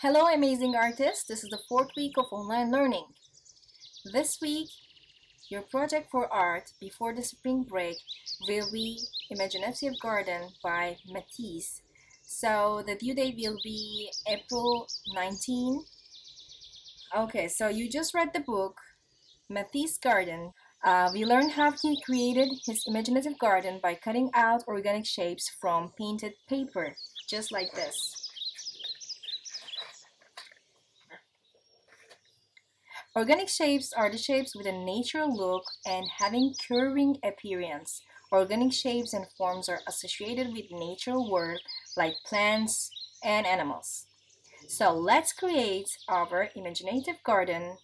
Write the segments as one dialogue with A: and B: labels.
A: Hello, amazing artists. This is the fourth week of online learning. This week, your project for art before the spring break will be Imaginative Garden by Matisse. So the due date will be April 19. Okay, so you just read the book, Matisse Garden. We learned how he created his imaginative garden by cutting out organic shapes from painted paper, just like this. Organic shapes are the shapes with a natural look and having curving appearance. Organic shapes and forms are associated with natural world like plants and animals. So let's create our imaginative garden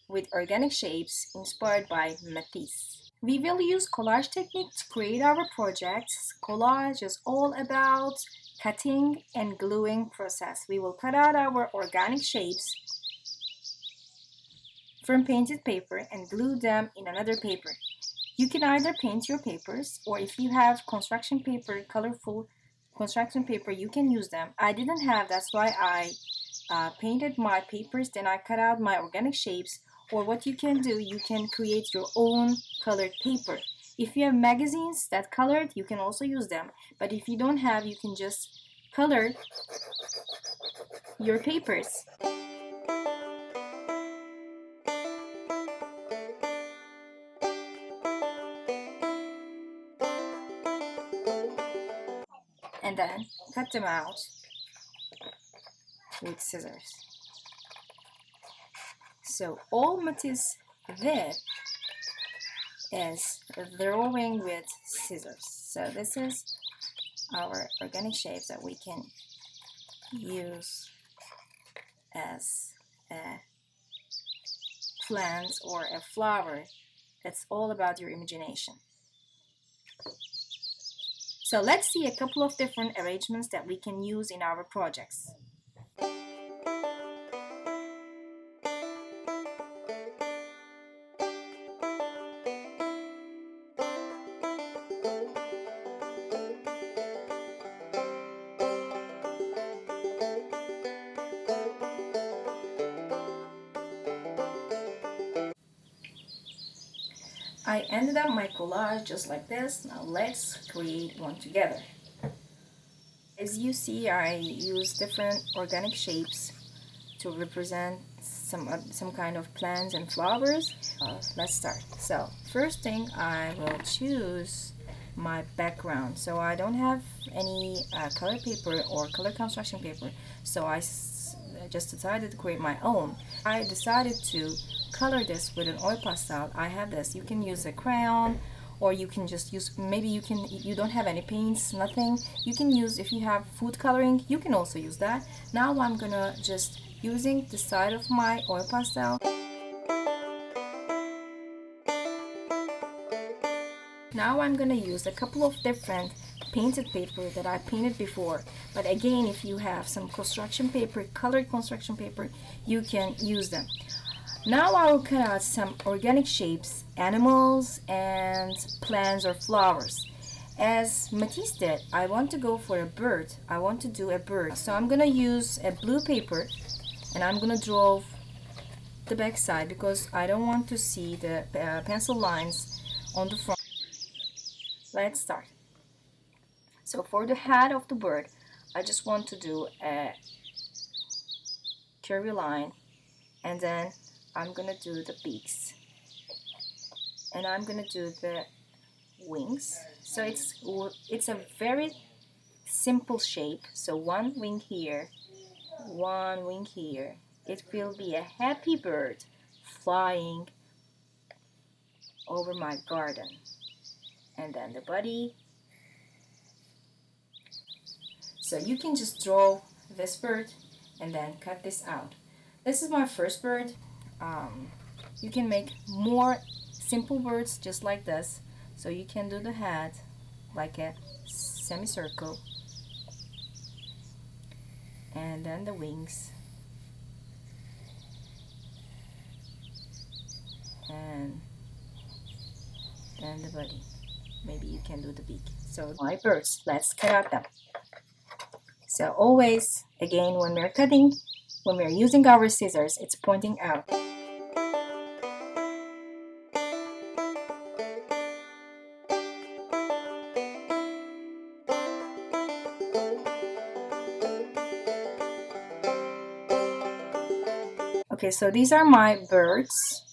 A: with organic shapes inspired by Matisse. We will use collage technique to create our projects. Collage is all about cutting and gluing process. We will cut out our organic shapes from painted paper and glue them in another paper. You can either paint your papers, or if you have construction paper, colorful construction paper, you can use them. I didn't have, that's why I painted my papers, then I cut out my organic shapes. Or what you can do, you can create your own colored paper. If you have magazines that colored, you can also use them. But if you don't have, you can just color your papers. And then cut them out with scissors. So all Matisse did is drawing with scissors. So this is our organic shapes that we can use as a plant or a flower. It's all about your imagination. So let's see a couple of different arrangements that we can use in our projects. I ended up my collage just like this. Now let's create one together. As you see, I use different organic shapes to represent some kind of plants and flowers. Let's start. So first thing, I will choose my background. So I don't have any color paper or color construction paper, so I just decided to create my own. I decided to color this with an oil pastel. I have this. You can use a crayon, or you can just use, maybe you don't have any paints, nothing. You can use, if you have food coloring, you can also use that. Now I'm gonna just using the side of my oil pastel. Now I'm gonna use a couple of different painted paper that I painted before, but again, if you have some construction paper, colored construction paper, you can use them. Now I will cut out some organic shapes, animals and plants or flowers. As Matisse did, I want to go for a bird. I want to do a bird. So I'm gonna use a blue paper and I'm gonna draw the back side because I don't want to see the pencil lines on the front. Let's start. So for the head of the bird, I just want to do a curvy line, and then I'm gonna do the beaks, and I'm gonna do the wings. So it's a very simple shape. So one wing here, one wing here. It will be a happy bird flying over my garden. And then the body. So you can just draw this bird and then cut this out. This is my first bird. You can make more simple birds just like this. So you can do the head like a semicircle, and then the wings, and then the body. Maybe you can do the beak. So my birds, let's cut out them. So always, again, when we're cutting, when we're using our scissors, it's pointing out. Okay, so these are my birds.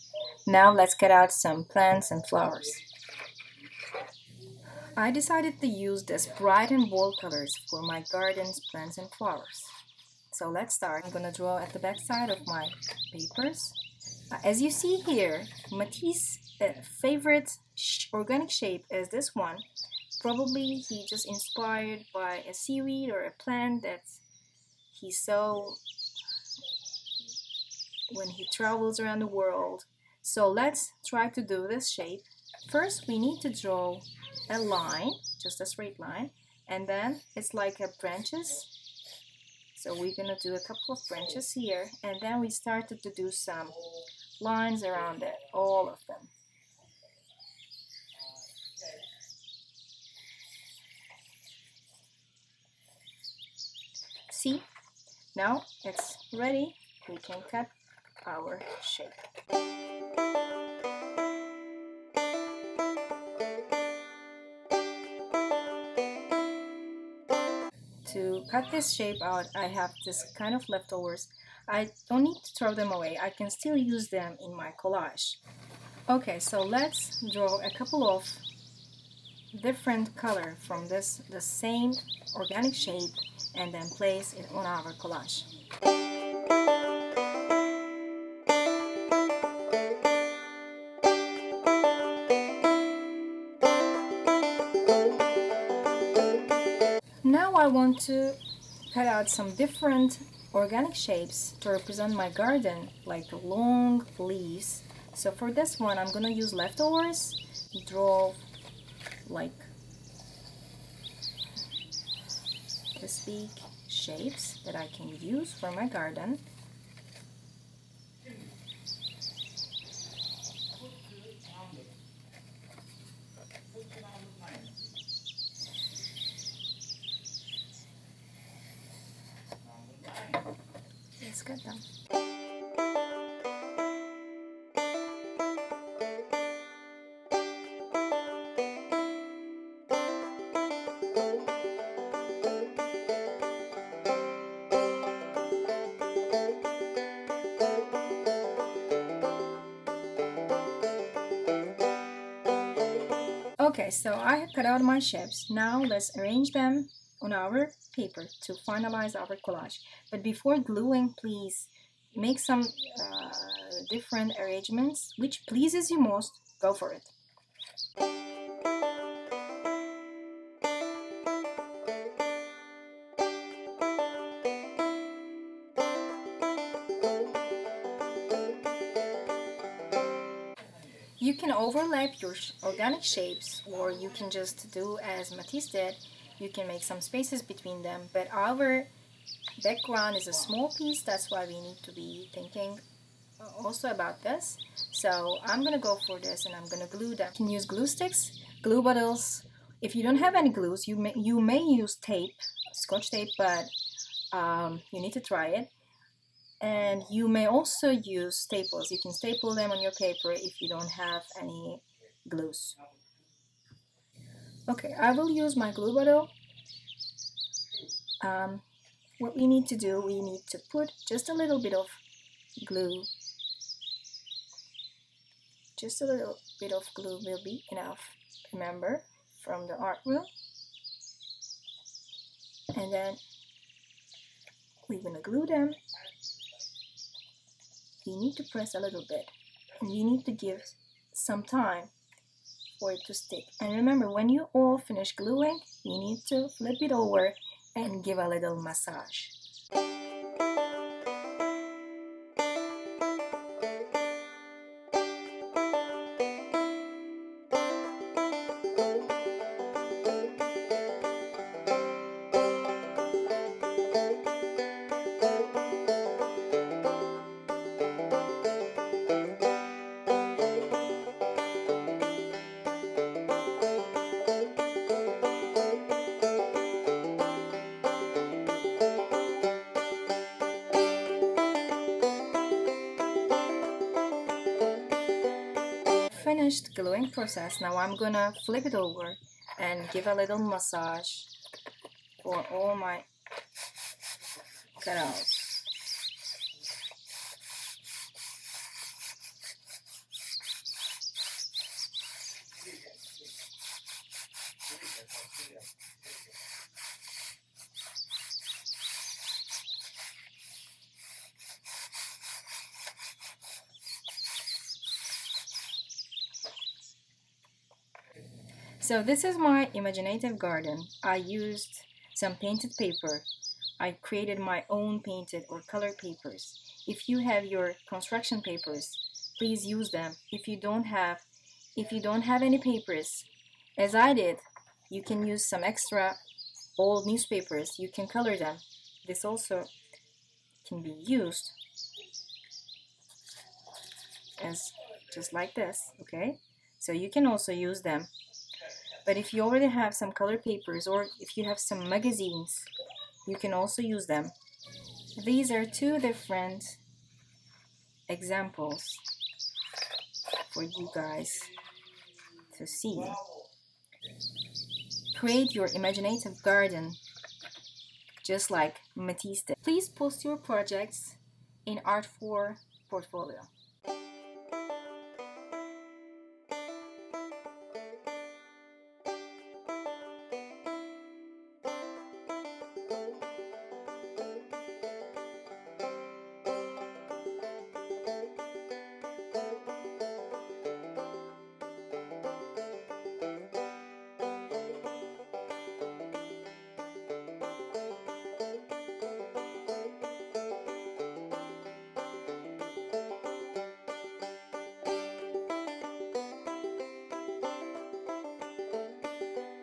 A: Now let's cut out some plants and flowers. I decided to use this bright and bold colors for my garden's plants and flowers. So let's start. I'm gonna draw at the back side of my papers. As you see here, Matisse's favorite organic shape is this one. Probably he just inspired by a seaweed or a plant that he saw when he travels around the world. So let's try to do this shape. First, we need to draw a line, just a straight line, and then it's like a branches. So we're gonna do a couple of branches here, and then we started to do some lines around it, all of them. See, now it's ready. We can cut our shape. To cut this shape out, I have this kind of leftovers. I don't need to throw them away. I can still use them in my collage. Okay, so let's draw a couple of different color from the same organic shape and then place it on our collage. Now I want to cut out some different organic shapes to represent my garden, like long leaves. So for this one, I'm gonna use leftovers, draw like this big shapes that I can use for my garden. Let's cut them. Okay, so I have cut out my shapes. Now let's arrange them on our paper to finalize our collage. But before gluing, please make some different arrangements. Which pleases you most, go for it. You can overlap your organic shapes, or you can just do as Matisse did. You can make some spaces between them, but our background is a small piece. That's why we need to be thinking also about this. So I'm gonna go for this and I'm gonna glue them. You can use glue sticks, glue bottles. If you don't have any glues, you may use tape, scotch tape, but you need to try it. And you may also use staples. You can staple them on your paper if you don't have any glues. Okay, I will use my glue bottle. What we need to do, we need to put just a little bit of glue. Just a little bit of glue will be enough, remember, from the art room. And then we're gonna glue them. You need to press a little bit, and you need to give some time for it to stick. And remember, when you all finish gluing, you need to flip it over and give a little massage. finished gluing process. Now I'm gonna flip it over and give a little massage for all my cutouts. So this is my imaginative garden. I used some painted paper. I created my own painted or colored papers. If you have your construction papers, please use them. If you don't have any papers, as I did, you can use some extra old newspapers. You can color them. This also can be used as just like this, okay? So you can also use them. But if you already have some color papers or if you have some magazines, you can also use them. These are two different examples for you guys to see. Create your imaginative garden just like Matisse did. Please post your projects in Art4 portfolio.